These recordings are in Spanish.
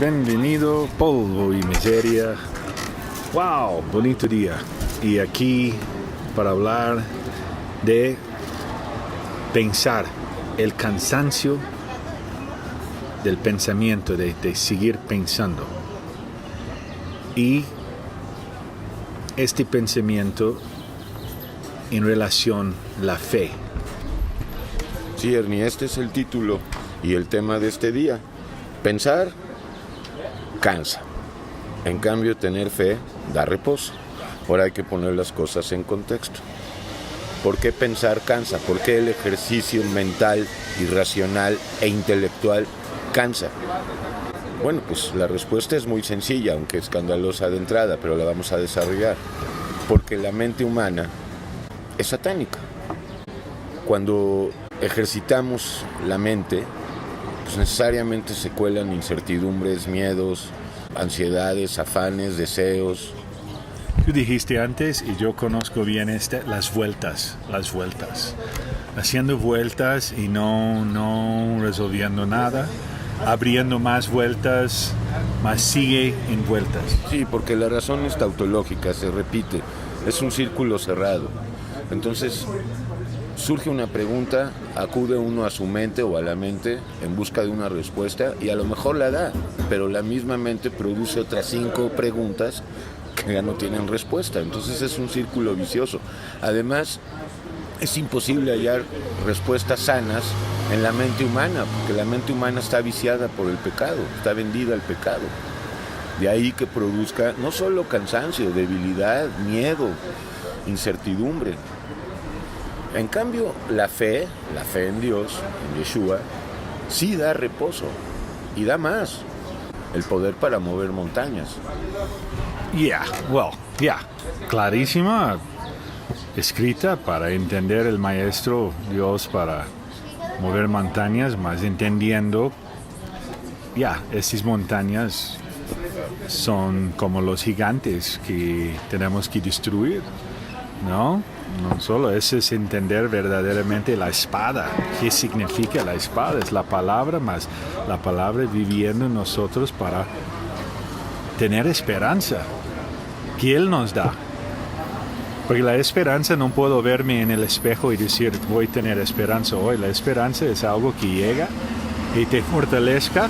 bienvenido, polvo y miseria. Wow, bonito día. Y aquí para hablar de pensar, el cansancio del pensamiento, de seguir pensando. Y este pensamiento en relación a la fe. Sí, Ernie, este es el título y el tema de este día. Pensar cansa. En cambio, tener fe da reposo. Ahora hay que poner las cosas en contexto. ¿Por qué pensar cansa? ¿Por qué el ejercicio mental, irracional e intelectual cansa? Bueno, pues la respuesta es muy sencilla, aunque escandalosa de entrada, pero la vamos a desarrollar. Porque la mente humana es satánica. Cuando ejercitamos la mente, pues necesariamente se cuelan incertidumbres, miedos, ansiedades, afanes, deseos. Tú dijiste antes, y yo conozco bien las vueltas. Haciendo vueltas y no resolviendo nada, abriendo más vueltas, más sigue en vueltas. Sí, porque la razón es tautológica, se repite, es un círculo cerrado. Entonces, surge una pregunta, acude uno a su mente o a la mente en busca de una respuesta y a lo mejor la da, pero la misma mente produce otras 5 preguntas que ya no tienen respuesta. Entonces es un círculo vicioso. Además, es imposible hallar respuestas sanas en la mente humana, porque la mente humana está viciada por el pecado, está vendida al pecado. De ahí que produzca no solo cansancio, debilidad, miedo, incertidumbre. En cambio, la fe en Dios, en Yeshua, sí da reposo y da más, el poder para mover montañas. Clarísima, escrita para entender el Maestro Dios para mover montañas, más entendiendo, estas montañas son como los gigantes que tenemos que destruir, ¿no? No solo eso es entender verdaderamente la espada. ¿Qué significa la espada? Es la palabra, más la palabra viviendo en nosotros para tener esperanza que Él nos da. Porque la esperanza no puedo verme en el espejo y decir voy a tener esperanza hoy. La esperanza es algo que llega y te fortalezca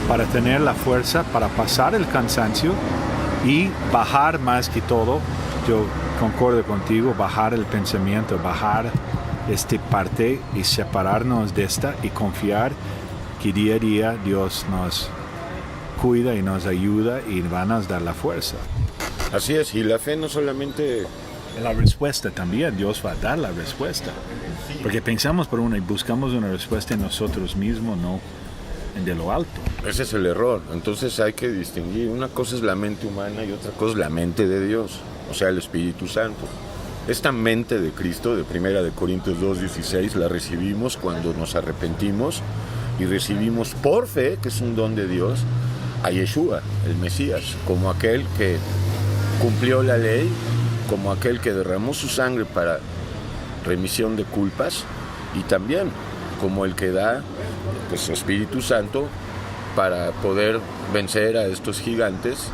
para tener la fuerza para pasar el cansancio y bajar más que todo. Yo concuerdo contigo, bajar el pensamiento, bajar esta parte y separarnos de esta y confiar que día a día Dios nos cuida y nos ayuda y va a nos dar la fuerza. Así es, y la fe no solamente... La respuesta también, Dios va a dar la respuesta. Porque pensamos por una y buscamos una respuesta en nosotros mismos, no en de lo alto. Ese es el error. Entonces hay que distinguir. Una cosa es la mente humana y otra cosa es la mente de Dios, o sea, el Espíritu Santo. Esta mente de Cristo, de 1 Corintios 2:16, la recibimos cuando nos arrepentimos y recibimos por fe, que es un don de Dios, a Yeshua, el Mesías, como aquel que cumplió la ley, como aquel que derramó su sangre para remisión de culpas y también como el que da su Espíritu Santo para poder vencer a estos gigantes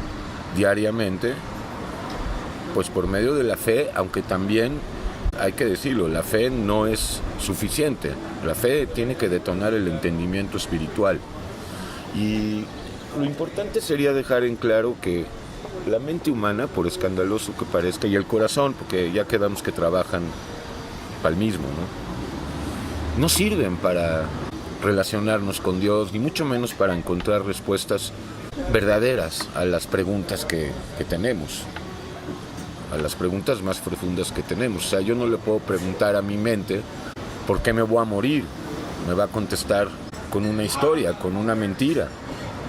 diariamente, pues por medio de la fe, aunque también hay que decirlo, la fe no es suficiente, la fe tiene que detonar el entendimiento espiritual. Y lo importante sería dejar en claro que la mente humana, por escandaloso que parezca, y el corazón, porque ya quedamos que trabajan para el mismo, no sirven para relacionarnos con Dios, ni mucho menos para encontrar respuestas verdaderas a las preguntas que tenemos, a las preguntas más profundas que tenemos. O sea, yo no le puedo preguntar a mi mente ¿por qué me voy a morir? Me va a contestar con una historia, con una mentira.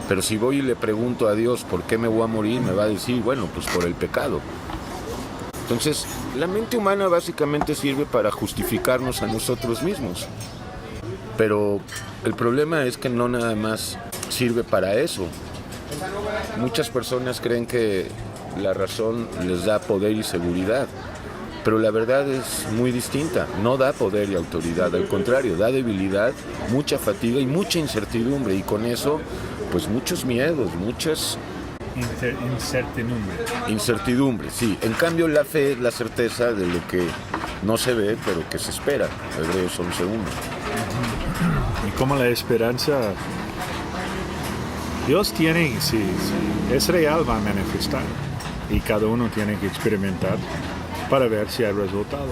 Pero si voy y le pregunto a Dios ¿por qué me voy a morir? Me va a decir, bueno, pues por el pecado. Entonces, la mente humana básicamente sirve para justificarnos a nosotros mismos. Pero el problema es que no nada más sirve para eso. Muchas personas creen que la razón les da poder y seguridad, pero la verdad es muy distinta. No da poder y autoridad, al contrario, da debilidad, mucha fatiga y mucha incertidumbre, y con eso pues muchos miedos, muchas incertidumbres, sí. En cambio la fe es la certeza de lo que no se ve, pero que se espera. Hebreos 11:1. Y como la esperanza, Dios tiene, si es real, va a manifestar. Y cada uno tiene que experimentar para ver si hay resultado,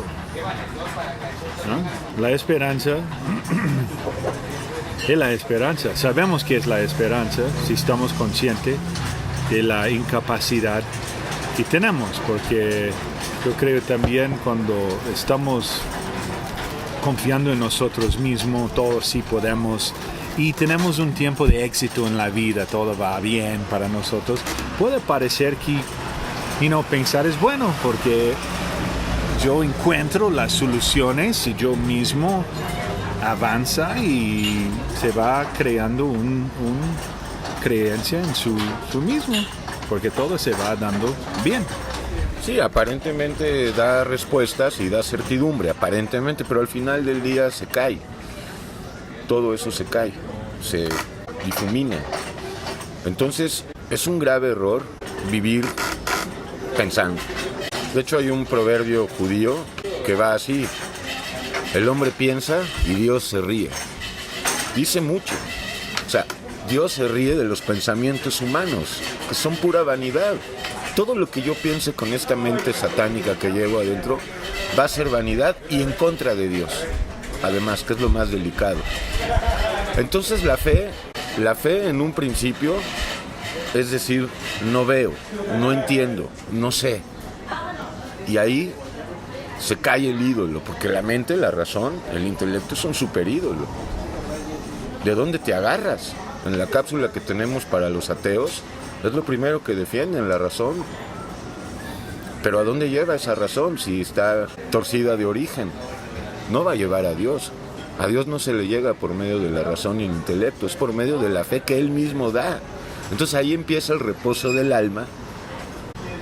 ¿no? La esperanza es la esperanza. Sabemos que es la esperanza si estamos conscientes de la incapacidad que tenemos, porque yo creo también cuando estamos confiando en nosotros mismos, todos sí podemos, y tenemos un tiempo de éxito en la vida, todo va bien para nosotros, puede parecer que pensar es bueno, porque yo encuentro las soluciones y yo mismo avanza y se va creando una creencia en su mismo, porque todo se va dando bien. Sí, aparentemente da respuestas y da certidumbre, aparentemente, pero al final del día se cae. Todo eso se cae, se difumina. Entonces, es un grave error vivir pensando. De hecho, hay un proverbio judío que va así: el hombre piensa y Dios se ríe. Dice mucho. O sea, Dios se ríe de los pensamientos humanos, que son pura vanidad. Todo lo que yo piense con esta mente satánica que llevo adentro va a ser vanidad y en contra de Dios. Además, que es lo más delicado. Entonces la fe en un principio, es decir, no veo, no entiendo, no sé. Y ahí se cae el ídolo, porque la mente, la razón, el intelecto son superídolo. ¿De dónde te agarras? En la cápsula que tenemos para los ateos, es lo primero que defienden, la razón. Pero ¿a dónde lleva esa razón si está torcida de origen? No va a llevar a Dios. A Dios no se le llega por medio de la razón y el intelecto, es por medio de la fe que Él mismo da. Entonces ahí empieza el reposo del alma.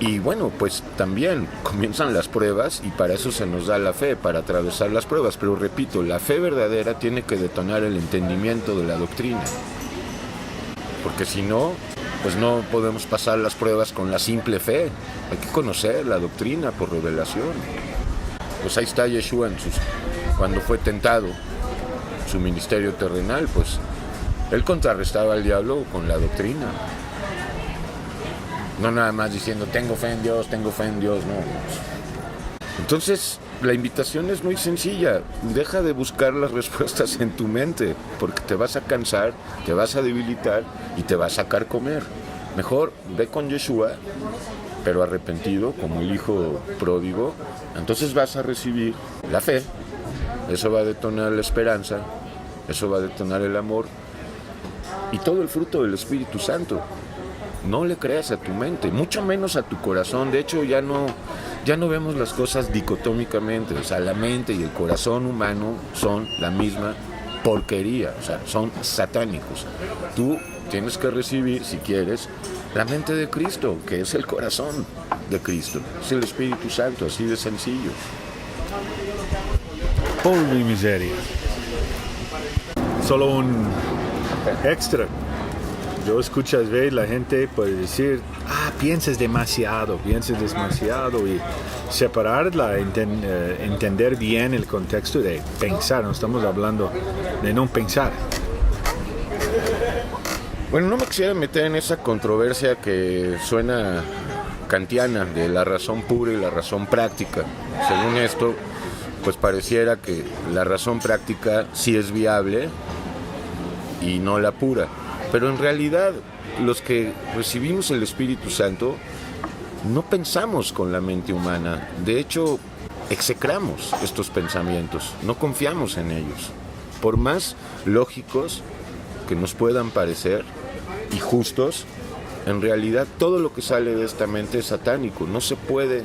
Y bueno, pues también comienzan las pruebas y para eso se nos da la fe, para atravesar las pruebas. Pero repito, la fe verdadera tiene que detonar el entendimiento de la doctrina. Porque si no, pues no podemos pasar las pruebas con la simple fe. Hay que conocer la doctrina por revelación. Pues ahí está Yeshua cuando fue tentado, su ministerio terrenal, pues él contrarrestaba al diablo con la doctrina. No nada más diciendo, tengo fe en Dios, no. Entonces, la invitación es muy sencilla. Deja de buscar las respuestas en tu mente, porque te vas a cansar, te vas a debilitar y te vas a carcomer. Mejor ve con Yeshua, pero arrepentido, como el hijo pródigo. Entonces vas a recibir la fe. Eso va a detonar la esperanza, eso va a detonar el amor y todo el fruto del Espíritu Santo. No le creas a tu mente, mucho menos a tu corazón. De hecho, ya no vemos las cosas dicotómicamente. O sea, la mente y el corazón humano son la misma porquería, o sea, son satánicos. Tú tienes que recibir, si quieres, la mente de Cristo, que es el corazón de Cristo, es el Espíritu Santo, así de sencillo. Pobre miseria. Solo un extra. Yo escucho a veces la gente puede decir, piensas demasiado y separarla, entender bien el contexto de pensar. No estamos hablando de no pensar. Bueno, no me quisiera meter en esa controversia que suena kantiana de la razón pura y la razón práctica. Según esto, pues pareciera que la razón práctica sí es viable y no la pura. Pero en realidad, los que recibimos el Espíritu Santo no pensamos con la mente humana. De hecho, execramos estos pensamientos, no confiamos en ellos. Por más lógicos que nos puedan parecer y justos, en realidad todo lo que sale de esta mente es satánico. No se puede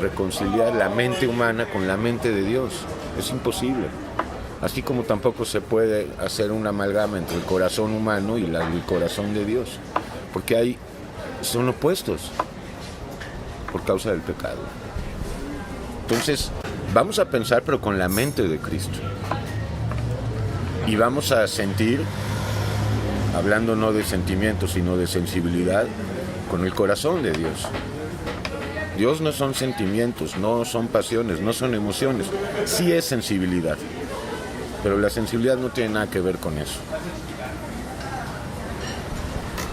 reconciliar la mente humana con la mente de Dios. Es imposible. Así como tampoco se puede hacer una amalgama entre el corazón humano y el corazón de Dios. Porque son opuestos por causa del pecado. Entonces, vamos a pensar pero con la mente de Cristo. Y vamos a sentir hablando no de sentimientos, sino de sensibilidad, con el corazón de Dios. Dios no son sentimientos, no son pasiones, no son emociones, sí es sensibilidad, pero la sensibilidad no tiene nada que ver con eso.